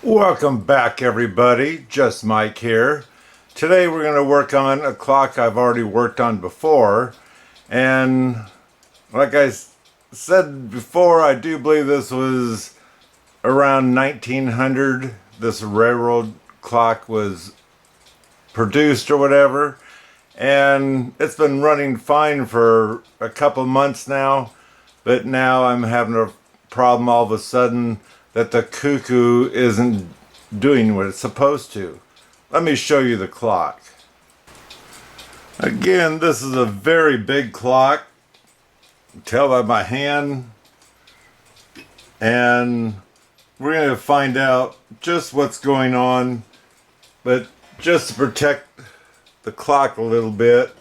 Welcome back, everybody. Just Mike here. Today we're going to work on a clock I've already worked on before, and like I said before, I do believe this was around 1900 this railroad clock was produced or whatever, and it's been running fine for a couple months now, but now I'm having a problem all of a sudden that the Cuckoo isn't doing what it's supposed to. Let me show you the clock. Again, this is a very big clock. You can tell by my hand. And we're going to find out just what's going on. But just to protect the clock a little bit,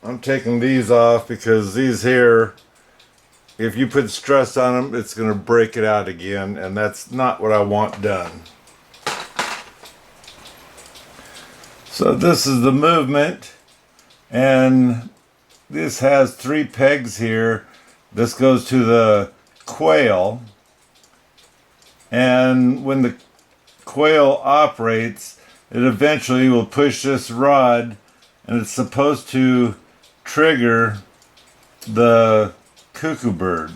I'm taking these off because these here, if you put stress on them, it's going to break it out again, and that's not what I want done. So this is the movement, and this has 3 pegs here. This goes to the quail, and when the quail operates, it eventually will push this rod, and it's supposed to trigger the cuckoo bird.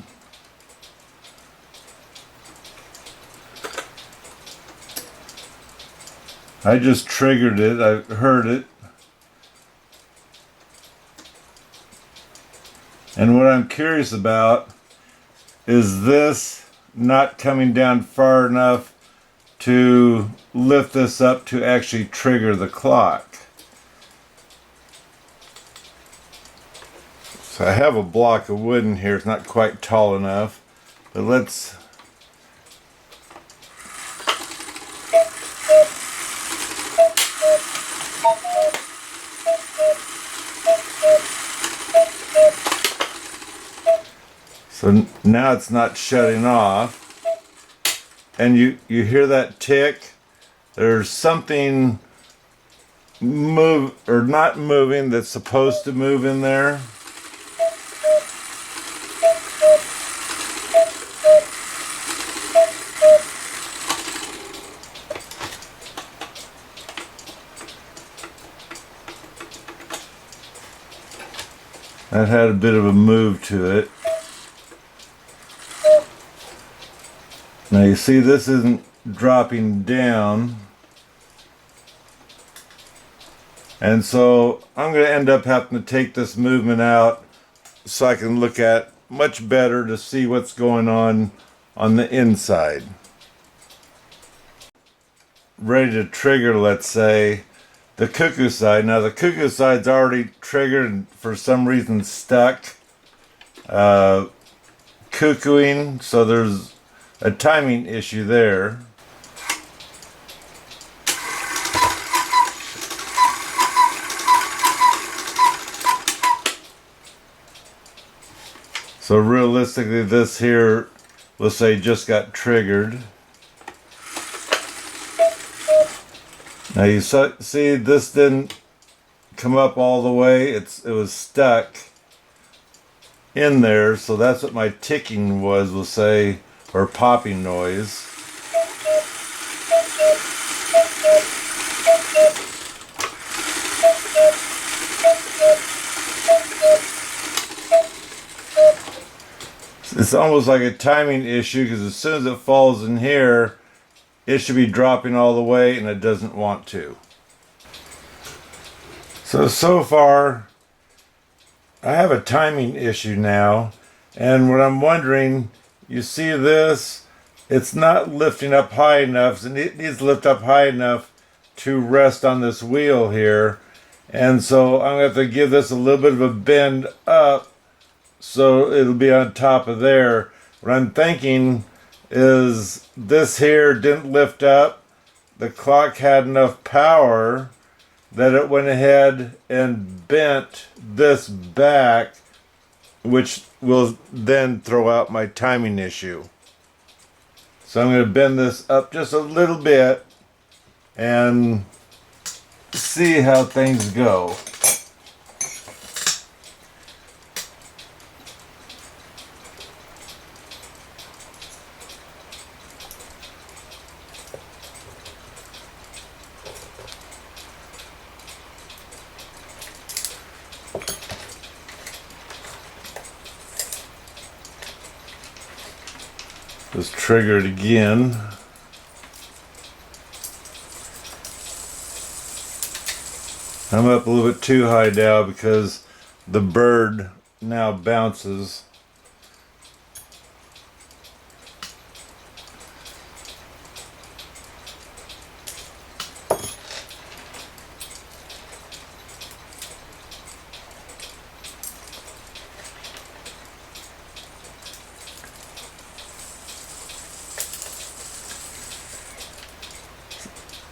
I just triggered it. I heard it. And what I'm curious about is this not coming down far enough to lift this up to actually trigger the clock. So I have a block of wood in here. It's not quite tall enough, but let's so now it's not shutting off, and you hear that tick. There's something move or not moving that's supposed to move in there. That had a bit of a move to it. Now you see this isn't dropping down. And so I'm going to end up having to take this movement out so I can look at much better to see what's going on the inside. Ready to trigger, let's say, the cuckoo side. Now the cuckoo side's already triggered and for some reason stuck. Cuckooing, so there's a timing issue there. So realistically this here, let's say, just got triggered. Now you see this didn't come up all the way, it was stuck in there, so that's what my ticking was, we'll say, or popping noise. It's almost like a timing issue because as soon as it falls in here, it should be dropping all the way, and it doesn't want to. So far, I have a timing issue now, and what I'm wondering, you see this, it's not lifting up high enough, and it needs to lift up high enough to rest on this wheel here, and so I'm going to have to give this a little bit of a bend up so it'll be on top of there. What I'm thinking is this here didn't lift up. The clock had enough power that it went ahead and bent this back, which will then throw out my timing issue. So I'm going to bend this up just a little bit and see how things go. Just trigger it again. I'm up a little bit too high now because the bird now bounces.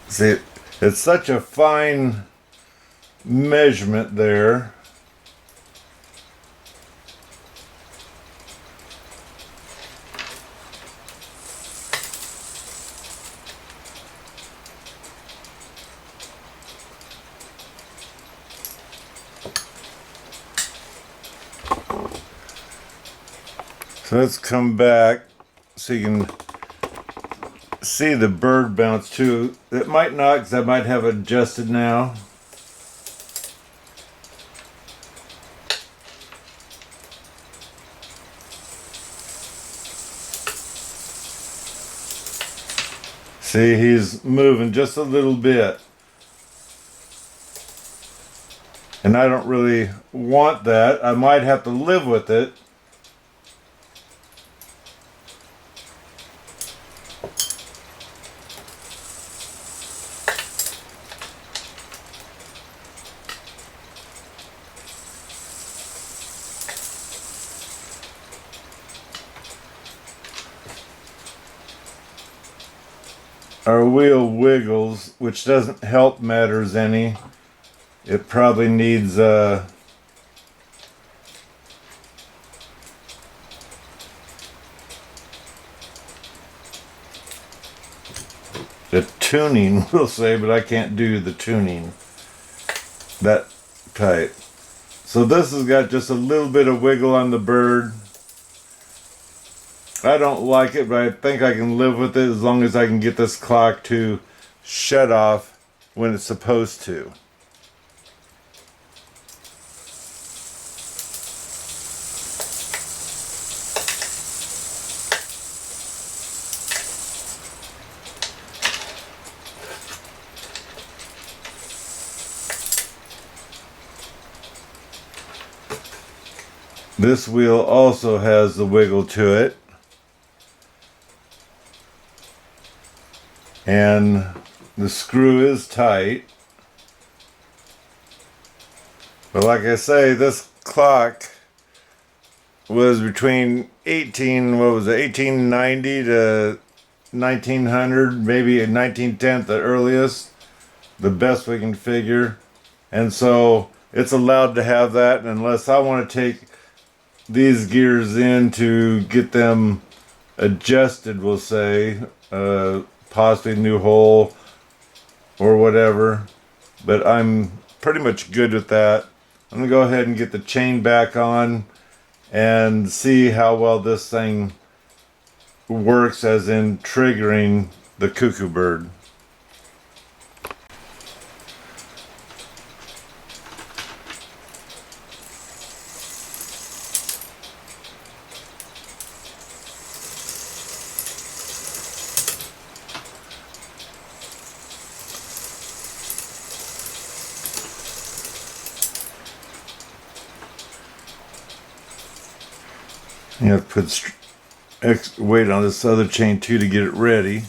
See, it's such a fine measurement there. So let's come back so you can see the bird bounce too. It might not, because I might have it adjusted now. See, he's moving just a little bit. And I don't really want that. I might have to live with it. Our wheel wiggles, which doesn't help matters any. It probably needs the tuning, we'll say, but I can't do the tuning that tight. So this has got just a little bit of wiggle on the bird. I don't like it, but I think I can live with it as long as I can get this clock to shut off when it's supposed to. This wheel also has the wiggle to it. And the screw is tight. But like I say, this clock was between 1890 to 1900, maybe 1910 at the earliest, the best we can figure. And so it's allowed to have that, unless I want to take these gears in to get them adjusted, we'll say, possibly a new hole or whatever, but I'm pretty much good with that. I'm gonna go ahead and get the chain back on and see how well this thing works, as in triggering the cuckoo bird. You have to put extra weight on this other chain too to get it ready.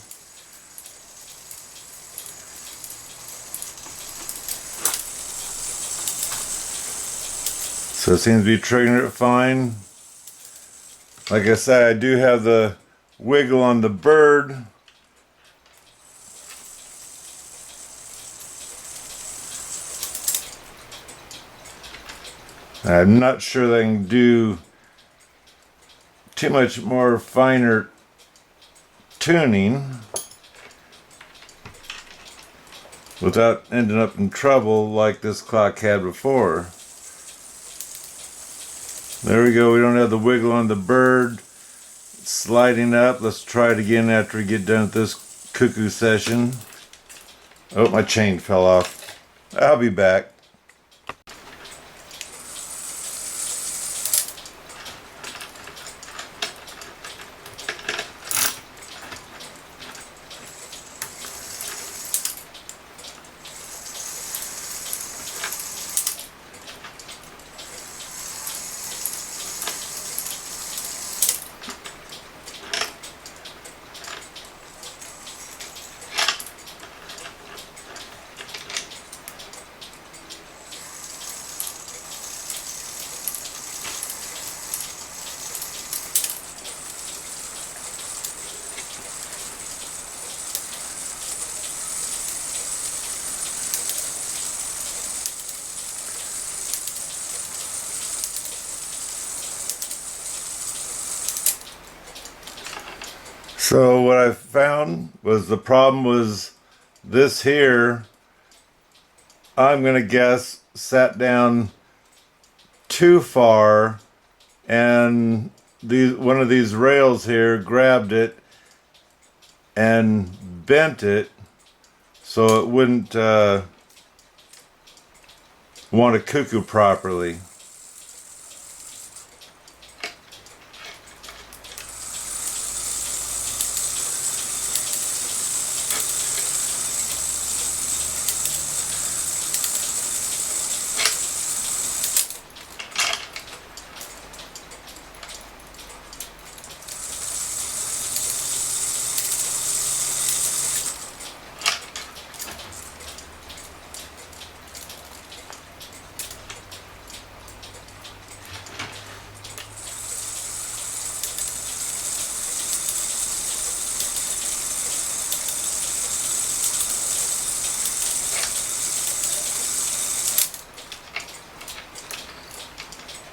So it seems to be triggering it fine. Like I said, I do have the wiggle on the bird. I'm not sure that I can do too much more finer tuning without ending up in trouble like this clock had before. There we go. We don't have the wiggle on the bird. It's sliding up. Let's try it again after we get done with this cuckoo session. Oh, my chain fell off. I'll be back. So what I found was the problem was this here, I'm gonna guess, sat down too far, and one of these rails here grabbed it and bent it so it wouldn't want to cuckoo properly.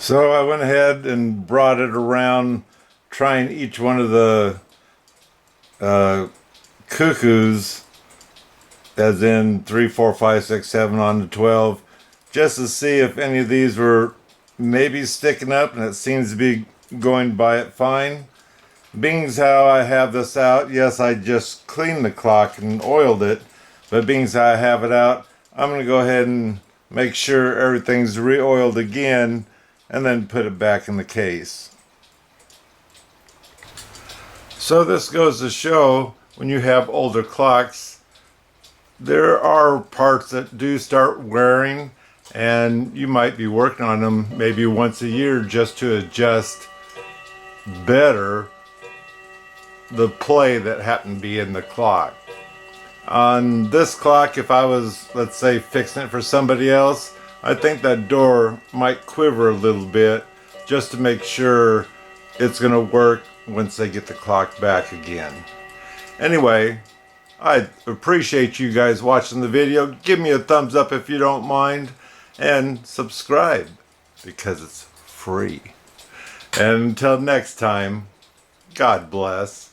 So I went ahead and brought it around, trying each one of the cuckoos, as in 3, 4, 5, 6, 7 on to 12, just to see if any of these were maybe sticking up, and it seems to be going by it fine. Being as how I have this out, yes, I just cleaned the clock and oiled it, but being as how I have it out, I'm going to go ahead and make sure everything's re-oiled again, and then put it back in the case. So this goes to show, when you have older clocks, there are parts that do start wearing, and you might be working on them maybe once a year just to adjust better the play that happened to be in the clock. On this clock, if I was, let's say, fixing it for somebody else, I think that door might quiver a little bit just to make sure it's going to work once they get the clock back again. Anyway, I appreciate you guys watching the video. Give me a thumbs up if you don't mind, and subscribe because it's free. And until next time, God bless.